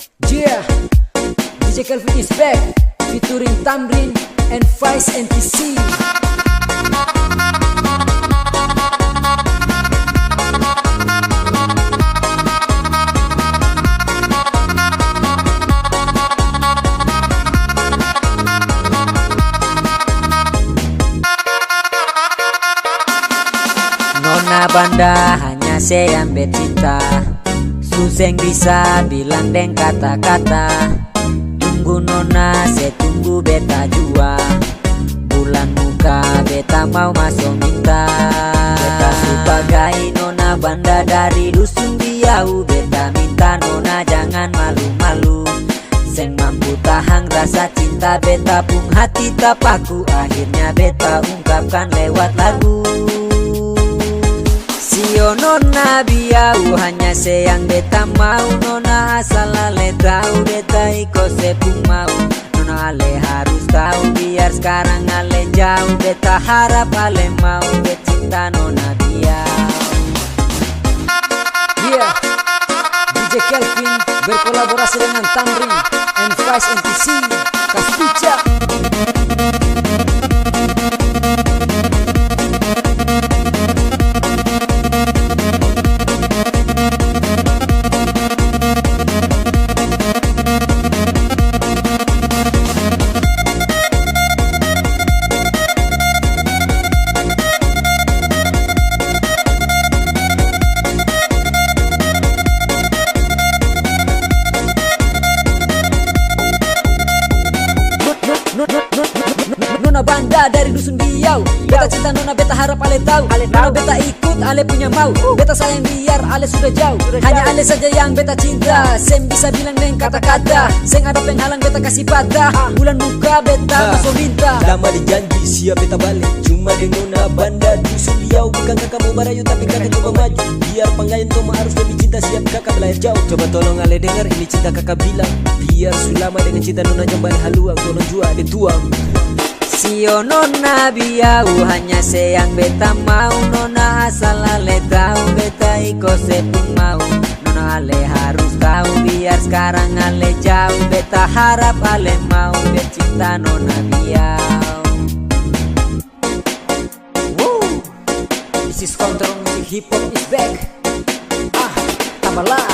Yeah, DJ Kelvin is back, featuring Tamrin and Vice NTC. Nona Banda hanya seang bercinta, suseng bisa bilang deng kata-kata. Tunggu nona, saya tunggu beta jua. Bulan muka beta mau masuk minta. Beta sebagai Nona Banda dari dusun Biau. Beta minta nona jangan malu-malu, seng mampu tahan rasa cinta beta pun hati tapaku. Akhirnya beta ungkapkan lewat lagu. Sio nona Biau hanya sayang beta mau. Nona asal ale tahu beta iko sepung mau. Nona ale harus tahu biar sekarang ale jauh. Beta harap ale mau bercinta nona Biau. Yeah, DJ Kelvin berkolaborasi dengan Tamrin and Vice NTC. Kaspica. Nona Banda dari dusun Biau. Beta cinta nona, beta harap ale tahu. Nona beta ikut, ale punya mau. Beta sayang biar ale sudah jauh. Hanya ale saja yang beta cinta. Seng bisa bilang dengan kata-kata, seng ada penghalang beta kasih patah. Bulan muka beta masuk minta. Lama dijanji siap beta balik, cuma di Nona Banda dusun Biau. Bukan kakak mau barayu tapi kakak coba maju. Biar panggayan tomo harus lebih cinta, siap kakak belayar jauh. Coba tolong ale dengar ini cinta kakak bilang. Biar sulama dengan cinta nona jamban haluang. Tolong jua dituang. Sio nona Biau hanya sayang beta mau. Nona asal ale tahu beta iko sepung mau. Nona ale harus tahu biar sekarang ale jauh. Beta harap ale mau bercinta nona Biau. Woo, this is Kontrol Musik Hip Hop is back. Tambahlah.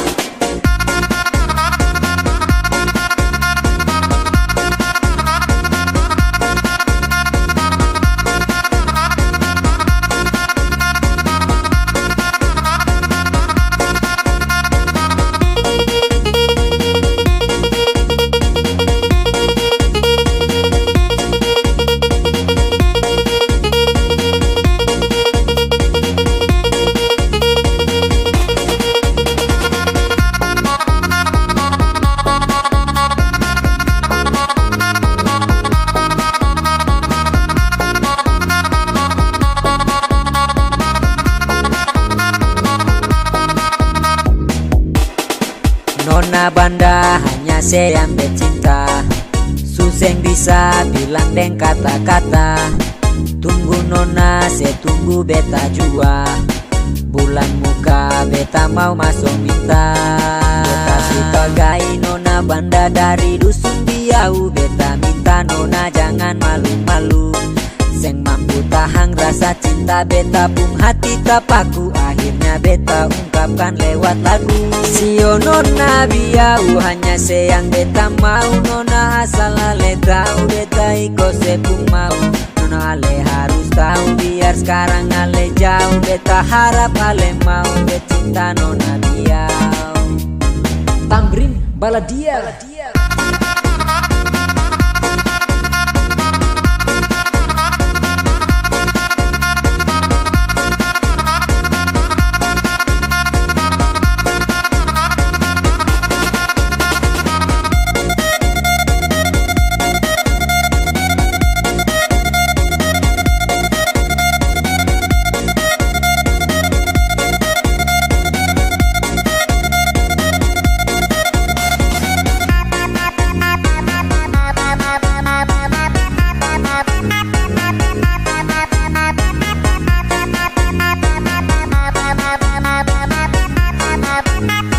Nona Banda hanya sayang bercinta, suseng bisa bilang deng kata-kata. Tunggu nona, saya tunggu beta jua. Bulan muka beta mau masuk minta. Beta sebagai Nona Banda dari dusun Biau. Beta minta nona jangan malu-malu, seng mampu tahan rasa cinta beta pun hati tapaku. Akhirnya beta ungkapkan lewat lagu. Sio nona Biau hanya sayang beta mau. Nona asal ale tahu beta iko sepung mau. Nona ale harus tahu biar sekarang ale jauh. Beta harap ale mau bercinta nona Biau. Tamrin Baladia. Bye.